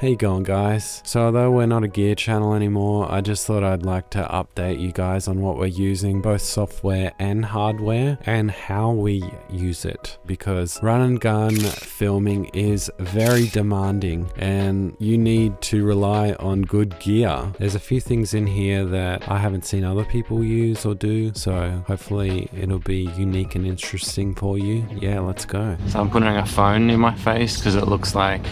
How you going, guys? So although we're not a gear channel anymore, I just thought I'd like to update you guys on what we're using, both software and hardware, and how we use it. Because run and gun filming is very demanding and you need to rely on good gear. There's a few things in here that I haven't seen other people use or do, so hopefully it'll be unique and interesting for you. Yeah, let's go. So I'm putting a phone near my face because it looks like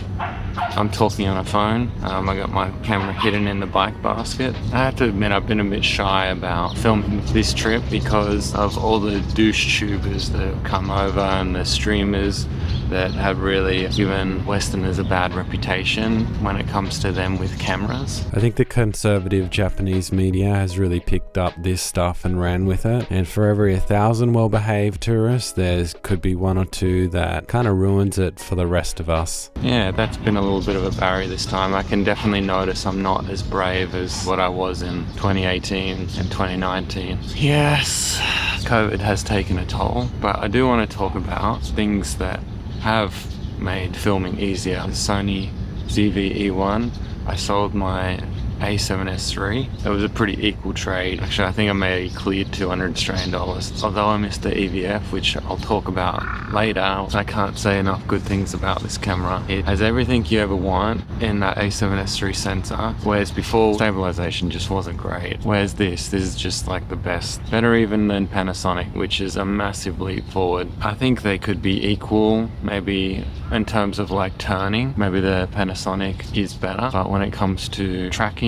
I'm talking on a phone. I got my camera hidden in the bike basket. I have to admit I've been a bit shy about filming this trip because of all the douche tubers that have come over and the streamers that have really given Westerners a bad reputation when it comes to them with cameras. I think the conservative Japanese media has really picked up this stuff and ran with it, and for every 1,000 well-behaved tourists, there could be one or two that kind of ruins it for the rest of us. Yeah, that's been a little bit of a barrier this time. I can definitely notice I'm not as brave as what I was in 2018 and 2019. Yes, COVID has taken a toll, but I do want to talk about things that have made filming easier. The Sony ZV-E1, I sold my A7S III. It was a pretty equal trade. Actually, I think I may have cleared $200 Australian. Although I missed the EVF, which I'll talk about later, I can't say enough good things about this camera. It has everything you ever want in that A7S III sensor, whereas before stabilization just wasn't great. Whereas this is just like the best. Better even than Panasonic, which is a massive leap forward. I think they could be equal, maybe in terms of like turning. Maybe the Panasonic is better, but when it comes to tracking,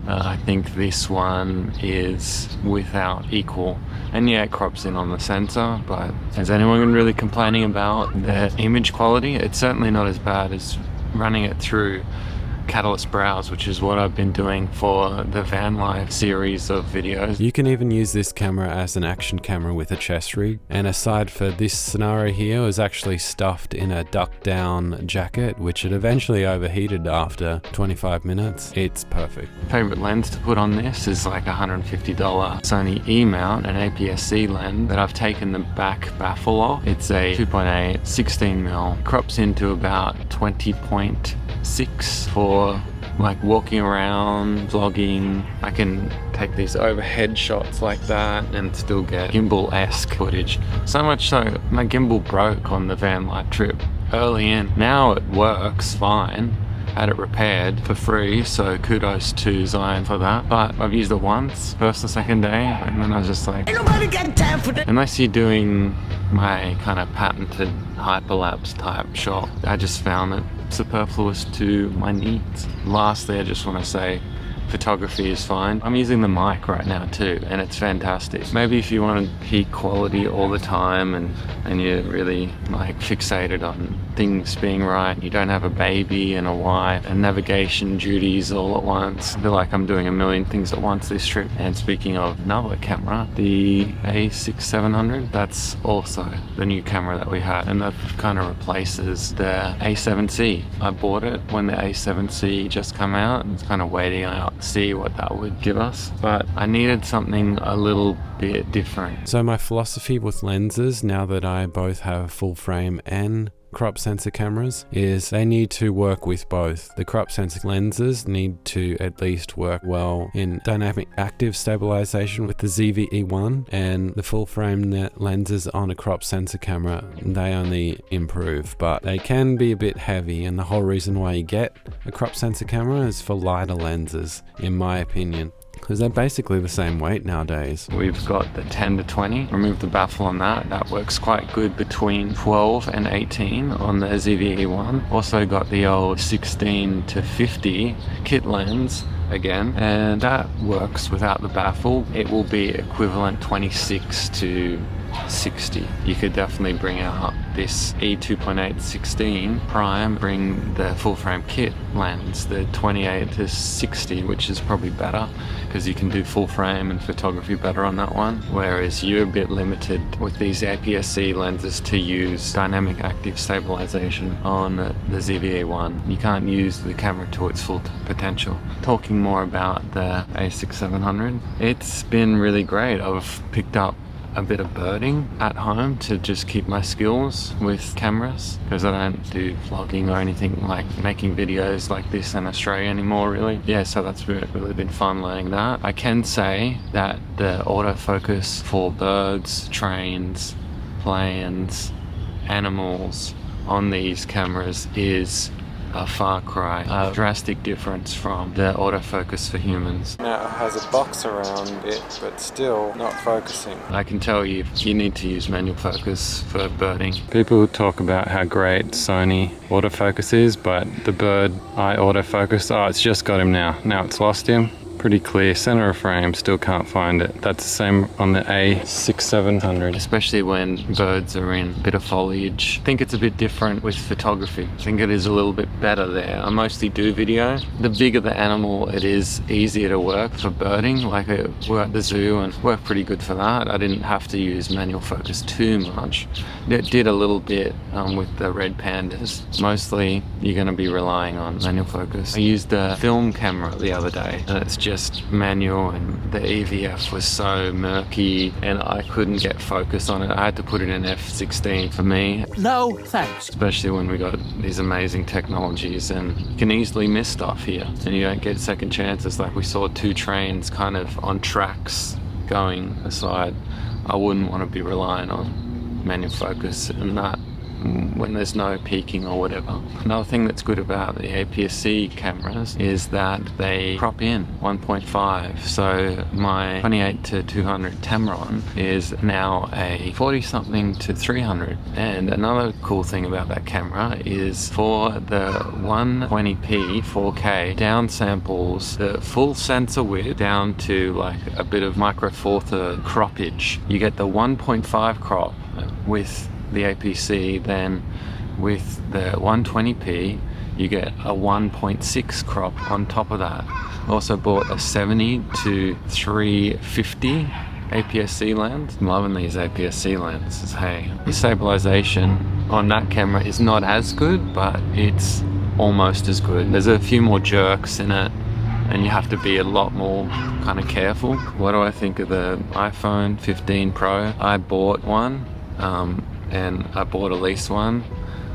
I think this one is without equal. And yeah, it crops in on the sensor, but is anyone really complaining about the image quality? It's certainly not as bad as running it through Catalyst Browse, which is what I've been doing for the van life series of videos. You can even use this camera as an action camera with a chest rig, and aside for this scenario here, it was actually stuffed in a duck down jacket, which it eventually overheated after 25 minutes. It's perfect. Favorite lens to put on this is like $150 Sony E-mount, an APS-C lens that I've taken the back baffle off. It's a 2.8 16mm, crops into about 20.6 for like walking around, vlogging. I can take these overhead shots like that and still get gimbal-esque footage. So much so, my gimbal broke on the van life trip early in. Now it works fine. Had it repaired for free, so kudos to Zion for that. But I've used it once, first or second day, and then I was just like, ain't nobody got time for that. Unless you're doing my kind of patented hyperlapse type shot, I just found it superfluous to my needs. Lastly, I just want to say photography is fine. I'm using the mic right now too, and it's fantastic. Maybe if you want peak quality all the time and you're really like fixated on things being right, you don't have a baby and a wife and navigation duties all at once. I feel like I'm doing a million things at once this trip. And speaking of another camera, the A6700, that's also the new camera that we had, and that kind of replaces the A7C. I bought it when the A7C just came out and was kind of waiting out see what that would give us, but I needed something a little bit different. So my philosophy with lenses, now that I both have full frame and crop sensor cameras, is they need to work with both. The crop sensor lenses need to at least work well in dynamic active stabilization with the ZV-E1, and the full frame lenses on a crop sensor camera, they only improve, but they can be a bit heavy, and the whole reason why you get a crop sensor camera is for lighter lenses, in my opinion, because they're basically the same weight nowadays. We've got the 10 to 20, remove the baffle on that. That works quite good between 12 and 18 on the ZV-E1. Also got the old 16 to 50 kit lens again, and that works without the baffle. It will be equivalent 26 to 60. You could definitely bring out this E2.8 16 prime, bring the full frame kit lens, the 28 to 60, which is probably better because you can do full frame and photography better on that one, whereas you're a bit limited with these APS-C lenses to use dynamic active stabilization on the ZV-E1. You can't use the camera to its full potential. Talking more about the A6700, it's been really great. I've picked up a bit of birding at home to just keep my skills with cameras, because I don't do vlogging or anything like making videos like this in Australia anymore, really. Yeah, so that's really been fun learning that. I can say that the autofocus for birds, trains, planes, animals on these cameras is a far cry, a drastic difference from the autofocus for humans. Now it has a box around it, but still not focusing. I can tell you need to use manual focus for birding. People talk about how great Sony autofocus is, but the bird eye autofocus, oh, it's just got him now. Now it's lost him. Pretty clear, center of frame, still can't find it. That's the same on the A6700. Especially when birds are in a bit of foliage. I think it's a bit different with photography. I think it is a little bit better there. I mostly do video. The bigger the animal, it is easier to work for birding. Like we're at the zoo and worked pretty good for that. I didn't have to use manual focus too much. It did a little bit with the red pandas. Mostly you're gonna be relying on manual focus. I used a film camera the other day and it's just manual, and the EVF was so murky and I couldn't get focus on it. I had to put it in f16 for me. No thanks. Especially when we got these amazing technologies and you can easily miss stuff here and you don't get second chances. Like we saw 2 trains kind of on tracks going aside. I wouldn't want to be relying on manual focus and that when there's no peaking or whatever. Another thing that's good about the APS-C cameras is that they crop in 1.5. So my 28 to 200 Tamron is now a 40 something to 300. And another cool thing about that camera is for the 120p 4K downsamples the full sensor width down to like a bit of micro four third croppage. You get the 1.5 crop with the APC, then with the 120p you get a 1.6 crop on top of that. Also bought a 70 to 350 APS-C lens. I'm loving these APS-C lenses. Hey, the stabilization on that camera is not as good, but it's almost as good. There's a few more jerks in it and you have to be a lot more kind of careful. What do I think of the iPhone 15 Pro? I bought one and I bought a lease one.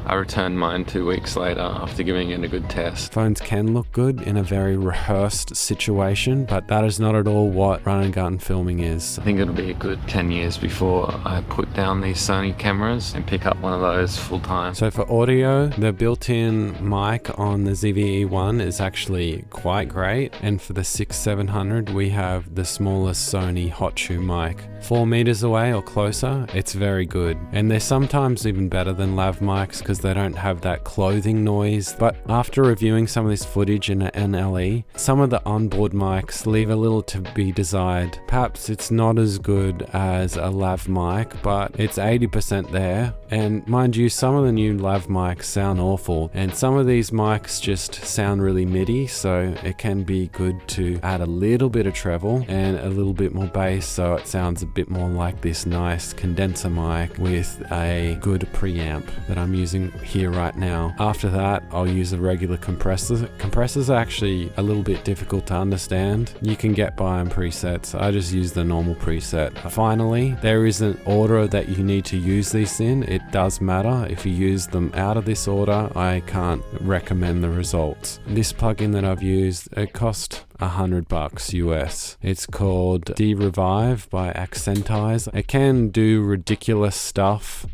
I returned mine 2 weeks later after giving it a good test. Phones can look good in a very rehearsed situation, but that is not at all what run and gun filming is. I think it'll be a good 10 years before I put down these Sony cameras and pick up one of those full time. So for audio, the built-in mic on the ZV-E1 is actually quite great. And for the 6700, we have the smallest Sony hot shoe mic. 4 meters away or closer, it's very good. And they're sometimes even better than lav mics because they don't have that clothing noise. But after reviewing some of this footage in an LE, some of the onboard mics leave a little to be desired. Perhaps it's not as good as a lav mic, but it's 80% there. And mind you, some of the new lav mics sound awful, and some of these mics just sound really MIDI, so it can be good to add a little bit of treble and a little bit more bass so it sounds a bit more like this nice condenser mic with a good preamp that I'm using here right now. After that, I'll use a regular compressor. Compressors are actually a little bit difficult to understand. You can get by on presets. I just use the normal preset. Finally, there is an order that you need to use these in. It does matter. If you use them out of this order, I can't recommend the results. This plugin that I've used, it cost $100 US. It's called De-Revive by Accentize. It can do ridiculous stuff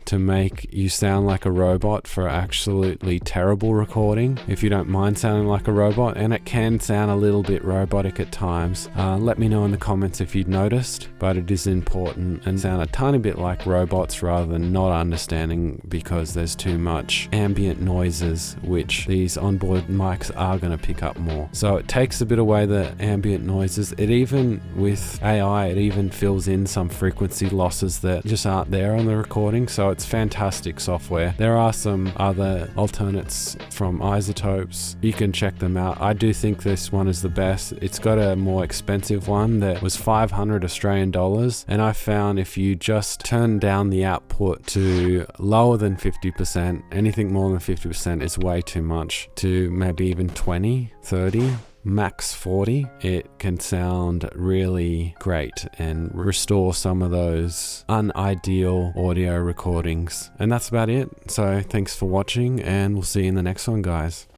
to make you sound like a robot for absolutely terrible recording, if you don't mind sounding like a robot, and it can sound a little bit robotic at times. Let me know in the comments if you'd noticed, but it is important and sound a tiny bit like robots rather than not understanding because there's too much ambient noises, which these onboard mics are going to pick up more. So it takes a bit away the ambient noises. It even, with AI, it even fills in some frequency losses that just aren't there on the recording, so it's fantastic software. There are some other alternates from Isotopes. You can check them out. I do think this one is the best. It's got a more expensive one that was 500 Australian dollars, and I found if you just turn down the output to lower than 50%, anything more than 50% is way too much, to maybe even 20, 30, max 40, it can sound really great and restore some of those unideal audio recordings. And that's about it. So thanks for watching, and we'll see you in the next one, guys.